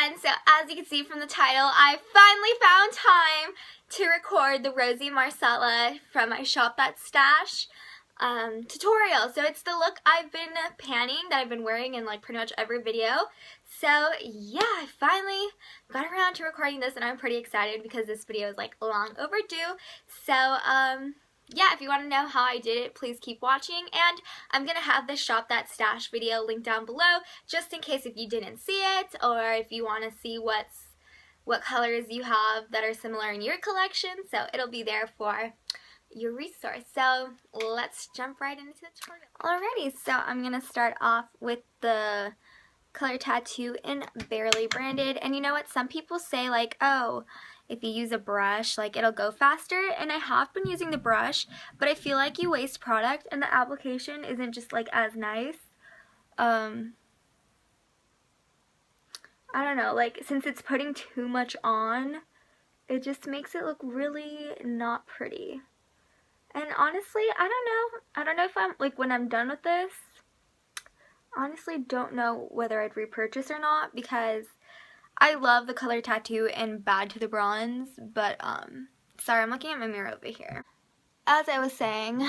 friends, so as you can see from the title, I finally found time to record the Rosy Marsala from my Shop That Stash tutorial. So it's the look I've been panning that I've been wearing in like pretty much every video. So yeah, I finally got around to recording this and I'm pretty excited because this video is like long overdue. So yeah, if you want to know how I did it, please keep watching, and I'm going to have the Shop That Stash video linked down below just in case if you didn't see it, or if you want to see what colors you have that are similar in your collection, so it'll be there for your resource. So let's jump right into the tutorial. Alrighty, so I'm going to start off with the color tattoo in Barely Branded, and you know what, some people say like, oh, if you use a brush, like it'll go faster, and I have been using the brush, but I feel like you waste product and the application isn't just like as nice. I don't know, like since it's putting too much on, it just makes it look really not pretty. And honestly, I don't know if I'm like, when I'm done with this, honestly don't know whether I'd repurchase or not, because I love the color tattoo in Bad to the Bronze, but sorry, I'm looking at my mirror over here. As I was saying,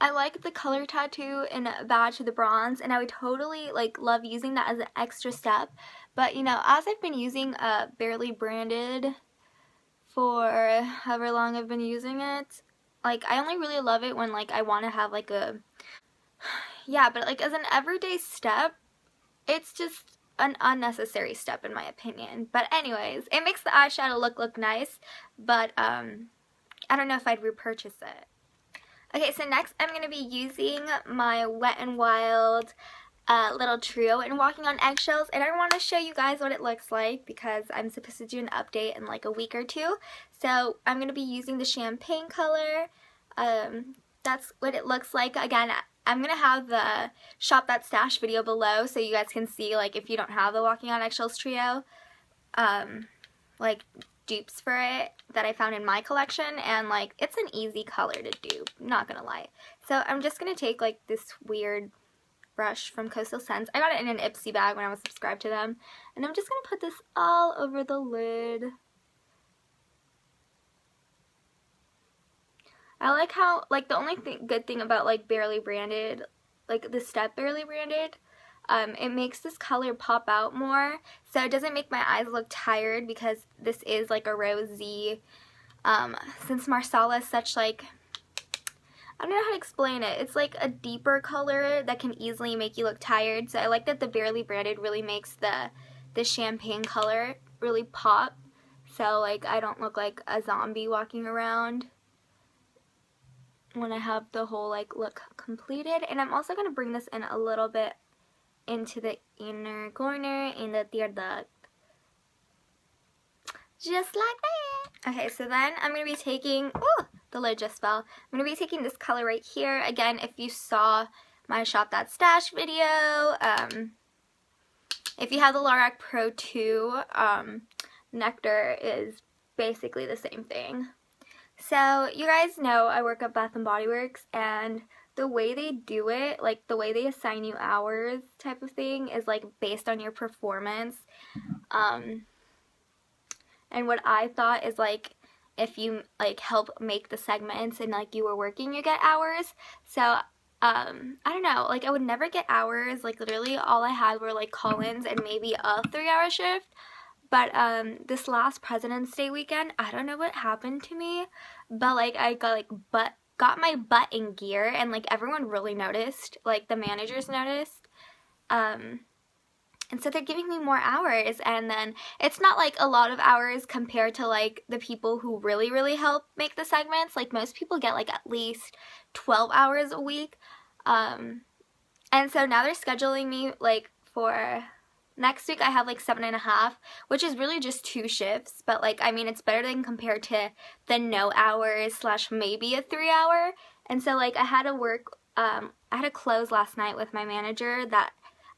I like the color tattoo in Bad to the Bronze, and I would totally like love using that as an extra step. But you know, as I've been using Barely Branded for however long I've been using it, like I only really love it when like I want to have like a, yeah, but like as an everyday step, it's just an unnecessary step in my opinion. But anyways, it makes the eyeshadow look nice, but I don't know if I'd repurchase it. Okay, so next I'm going to be using my Wet n Wild little trio in Walking on Eggshells, and I want to show you guys what it looks like because I'm supposed to do an update in like a week or two. So I'm going to be using the champagne color. That's what it looks like. Again, I'm going to have the Shop That Stash video below so you guys can see, like, if you don't have the Walking on Eggshells trio, like, dupes for it that I found in my collection, and, like, it's an easy color to dupe, not going to lie. So I'm just going to take, like, this weird brush from Coastal Scents. I got it in an Ipsy bag when I was subscribed to them, and I'm just going to put this all over the lid. I like how, like, the only good thing about, like, Barely Branded, like, the step Barely Branded, it makes this color pop out more, so it doesn't make my eyes look tired because this is, like, a rosy, since Marsala is such, like, I don't know how to explain it. It's, like, a deeper color that can easily make you look tired, so I like that the Barely Branded really makes the champagne color really pop, so, like, I don't look like a zombie walking around when I have the whole like look completed. And I'm also going to bring this in a little bit into the inner corner in the tear duct, just like that. Okay, so then I'm going to be taking, oh, the lid just fell. I'm going to be taking this color right here. Again, if you saw my Shop That Stash video, if you have the Lorac Pro 2, Nectar is basically the same thing. So, you guys know I work at Bath & Body Works, and the way they do it, like the way they assign you hours type of thing, is like based on your performance. And what I thought is like if you like help make the segments and like you were working, you get hours. So, I don't know, like I would never get hours. Like literally all I had were like call-ins and maybe a 3-hour shift. But this last President's Day weekend, I don't know what happened to me, but like I got my butt in gear, and like everyone really noticed, like the managers noticed, and so they're giving me more hours. And then it's not like a lot of hours compared to like the people who really help make the segments. Like most people get like at least 12 hours a week, and so now they're scheduling me like for next week. I have like 7.5, which is really just 2 shifts, but like, I mean, it's better than compared to the no hours / maybe a 3-hour. And so like I had to work, I had to close last night with my manager that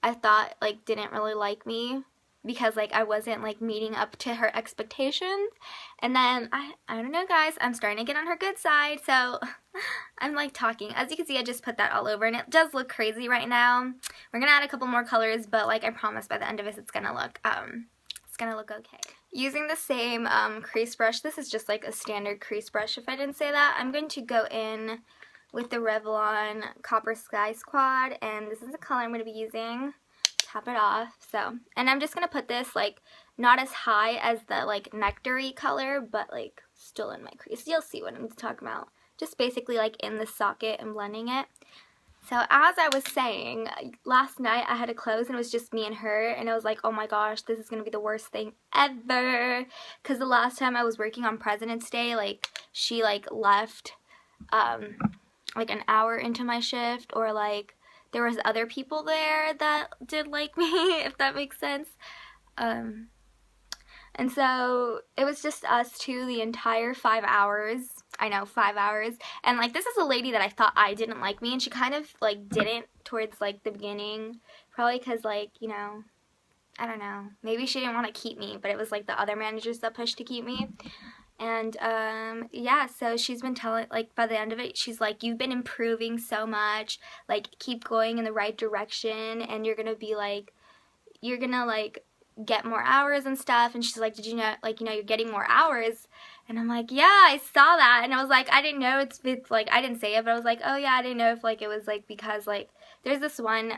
I thought like didn't really like me because like I wasn't like meeting up to her expectations. And then I don't know guys, I'm starting to get on her good side, so I'm like talking. As you can see, I just put that all over, and it does look crazy right now. We're gonna add a couple more colors, but like I promise by the end of this it's gonna look okay. Using the same crease brush, this is just like a standard crease brush if I didn't say that, I'm going to go in with the Revlon Copper Sky Squad, and this is the color I'm going to be using. Tap it off. So, and I'm just going to put this like not as high as the like nectar-y color, but like still in my crease. You'll see what I'm talking about. Just basically like in the socket and blending it. So as I was saying, last night I had to close and it was just me and her, and I was like, oh my gosh, this is going to be the worst thing ever, because the last time I was working on President's Day, like, she, like, left, like, an hour into my shift, or, like, there was other people there that did like me, if that makes sense, and so it was just us two the entire 5 hours. I know, 5 hours. And like, this is a lady that I thought I didn't like me, and she kind of like didn't towards like the beginning. Probably because like, you know, I don't know. Maybe she didn't want to keep me, but it was like the other managers that pushed to keep me. And yeah, so she's been telling, like, by the end of it, she's like, you've been improving so much. Like, keep going in the right direction, and you're gonna be like, you're gonna like get more hours and stuff. And she's like, did you know, like, you know, you're getting more hours? And I'm like, yeah, I saw that. And I was like, I didn't know it's like, I didn't say it, but I was like, oh yeah, I didn't know if like it was like because like there's this one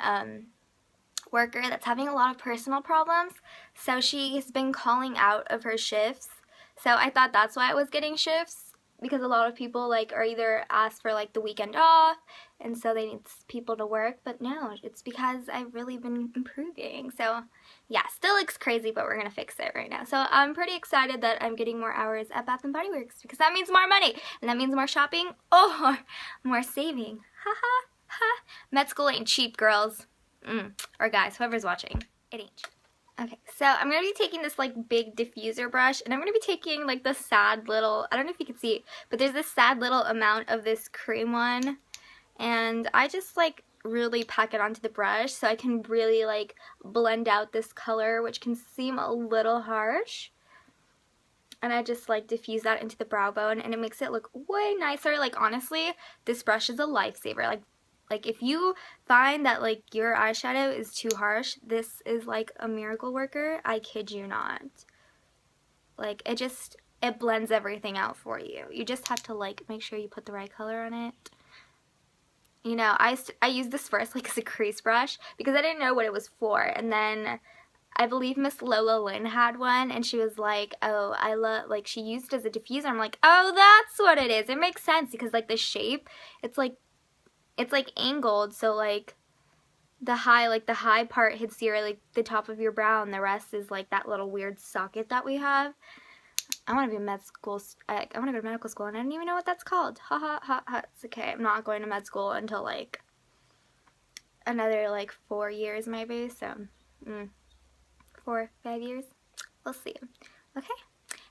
worker that's having a lot of personal problems, so she's been calling out of her shifts. So I thought that's why I was getting shifts, because a lot of people like are either asked for like the weekend off, and so they need people to work. But no, it's because I've really been improving. So yeah, still looks crazy, but we're gonna fix it right now. So I'm pretty excited that I'm getting more hours at Bath and Body Works, because that means more money, and that means more shopping, or more saving. Ha ha ha. Med school ain't cheap, girls. Or guys, whoever's watching, it ain't cheap. Okay, so I'm going to be taking this, like, big diffuser brush, and I'm going to be taking, like, the sad little, I don't know if you can see it, but there's this sad little amount of this cream one, and I just, like, really pack it onto the brush so I can really, like, blend out this color, which can seem a little harsh, and I just, like, diffuse that into the brow bone, and it makes it look way nicer. Like, honestly, this brush is a lifesaver. Like, if you find that, like, your eyeshadow is too harsh, this is, like, a miracle worker. I kid you not. Like, it blends everything out for you. You just have to, like, make sure you put the right color on it. You know, I used this first, like, as a crease brush because I didn't know what it was for. And then I believe Miss Lola Lynn had one, and she was like, oh, I love, like, she used it as a diffuser. I'm like, oh, that's what it is. It makes sense because, like, the shape, it's like angled, so like the high part hits your like the top of your brow, and the rest is like that little weird socket that we have. I want to be in med school. I want to go to medical school, and I don't even know what that's called. Ha ha ha ha. It's okay. I'm not going to med school until like another like 4 years maybe. So 4 5 years. We'll see. Okay.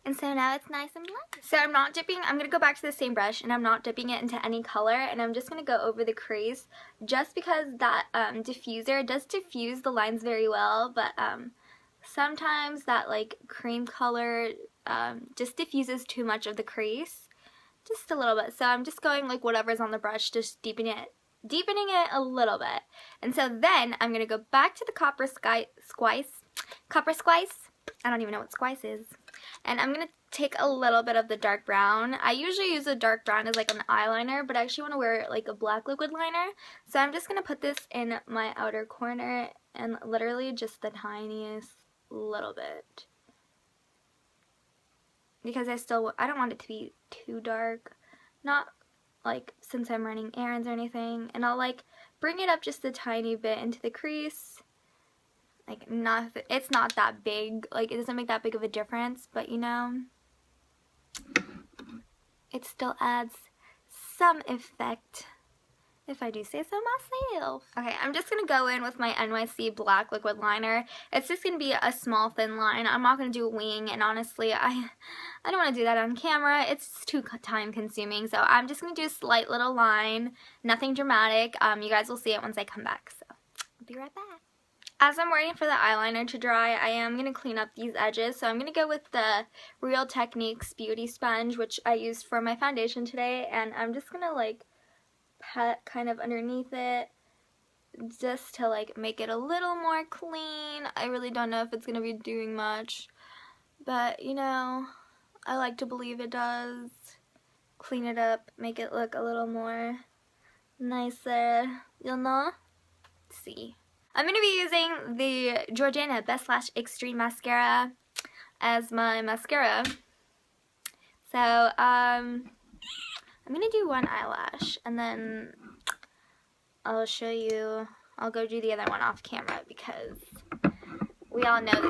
And so now it's nice and blended. So I'm not dipping, I'm going to go back to the same brush, and I'm not dipping it into any color, and I'm just going to go over the crease, just because that diffuser does diffuse the lines very well, but sometimes that like cream color just diffuses too much of the crease, just a little bit. So I'm just going like whatever's on the brush, just deepening it a little bit. And so then I'm going to go back to the Copper Squice. I don't even know what Squice is. And I'm going to take a little bit of the dark brown. I usually use the dark brown as like an eyeliner, but I actually want to wear like a black liquid liner. So I'm just going to put this in my outer corner, and literally just the tiniest little bit. Because I don't want it to be too dark. Not like since I'm running errands or anything. And I'll like bring it up just a tiny bit into the crease. Like, it's not that big, like, it doesn't make that big of a difference, but, you know, it still adds some effect, if I do say so myself. Okay, I'm just going to go in with my NYC black liquid liner. It's just going to be a small, thin line. I'm not going to do a wing, and honestly, I don't want to do that on camera. It's too time-consuming, so I'm just going to do a slight little line, nothing dramatic. You guys will see it once I come back, so I'll be right back. as I'm waiting for the eyeliner to dry, I am going to clean up these edges. So I'm going to go with the Real Techniques Beauty Sponge, which I used for my foundation today. And I'm just going to like pat kind of underneath it just to like make it a little more clean. I really don't know if it's going to be doing much, but you know, I like to believe it does. Clean it up, make it look a little more nicer, you know? Let's see. I'm going to be using the Jordana Best Lash Extreme Mascara as my mascara. So, I'm going to do one eyelash, and then I'll show you, I'll go do the other one off camera, because we all know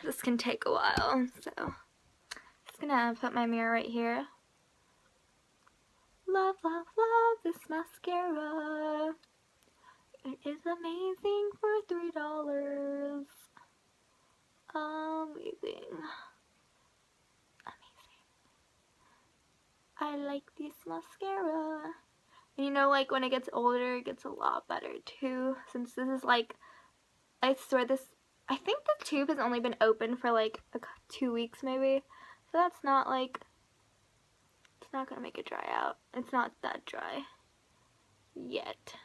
this can take a while. So, just going to put my mirror right here. Love, love, love this mascara. It is amazing for $3. Amazing. Amazing. I like this mascara. And you know, like when it gets older, it gets a lot better too. Since this is like, I swear this, I think the tube has only been open for like 2 weeks maybe. So that's not like, it's not gonna make it dry out. It's not that dry yet.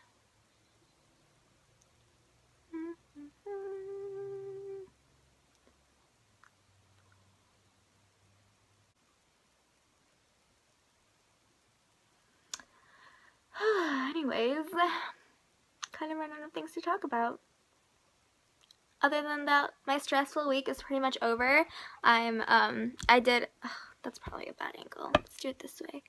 Anyways, kind of ran out of things to talk about. Other than that, my stressful week is pretty much over. That's probably a bad angle. Let's do it this way.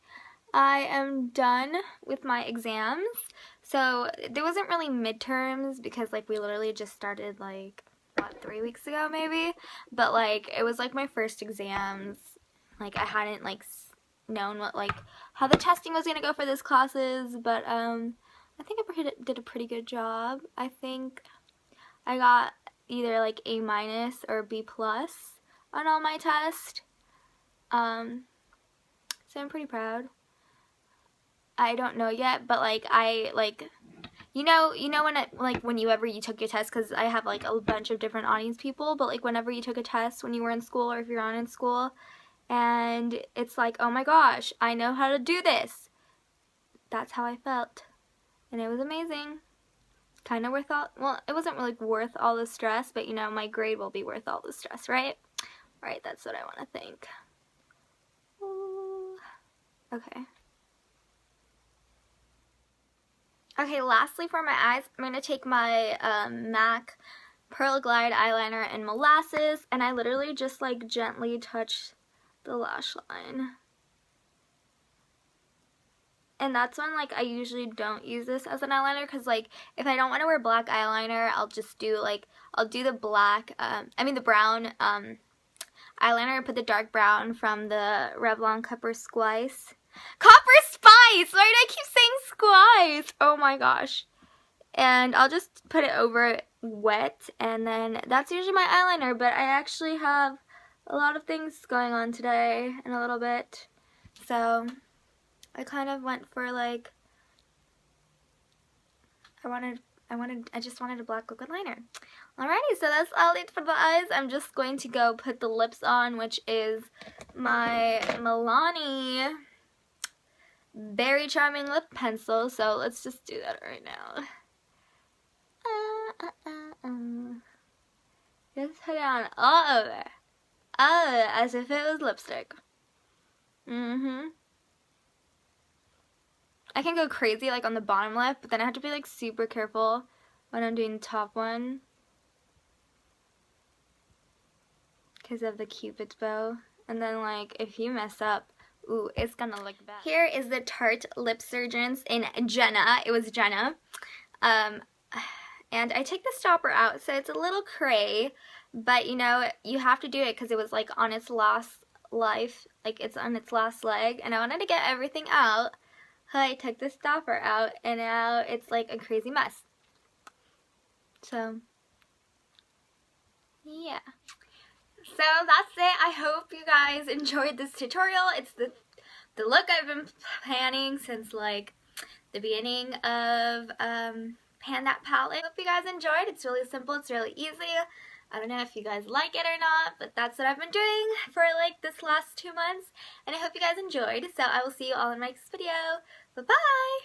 I am done with my exams. So there wasn't really midterms because like we literally just started like, what, 3 weeks ago maybe? But like it was like my first exams. Like I hadn't like known what like how the testing was gonna go for these classes, but I think I did a pretty good job. I think I got either like A- or B+ on all my tests. So I'm pretty proud. I don't know yet, but like you know whenever you took your test, because I have like a bunch of different audience people, but like whenever you took a test when you were in school or if you're on in school, and it's like, oh my gosh, I know how to do this. That's how I felt, and it was amazing. Kind of worth all, well, it wasn't really worth all the stress, but you know, my grade will be worth all the stress, right? Right, that's what I want to think. Ooh. Okay. Okay, lastly for my eyes, I'm going to take my MAC Pearl Glide eyeliner in Molasses, and I literally just like gently touch the lash line. And that's when like I usually don't use this as an eyeliner, because like if I don't want to wear black eyeliner, I'll just do like, I'll do the the brown eyeliner, put the dark brown from the Revlon Copper Spice. Copper Spice! Why did I keep saying Spice? Oh my gosh. And I'll just put it over wet, and then that's usually my eyeliner, but I actually have a lot of things going on today in a little bit. So I kind of went for like, I just wanted a black liquid liner. Alrighty, so that's all it for the eyes. I'm just going to go put the lips on, which is my Milani Very Charming Lip Pencil. So let's just do that right now. Just put it on all over. As if it was lipstick. I can go crazy like on the bottom lip, but then I have to be like super careful when I'm doing the top one because of the Cupid's bow. And then like if you mess up, ooh, it's gonna look bad. Here is the Tarte Lip Surgeons in Jenna. It was Jenna. And I take the stopper out, so it's a little cray, but you know, you have to do it because it was like on its last life, like it's on its last leg, and I wanted to get everything out. I took the stopper out, and now it's like a crazy mess. So, yeah. So that's it. I hope you guys enjoyed this tutorial. It's the look I've been planning since like the beginning of pan that palette. I hope you guys enjoyed. It's really simple, it's really easy. I don't know if you guys like it or not, but that's what I've been doing for like this last 2 months, and I hope you guys enjoyed. So I will see you all in my next video. Bye bye!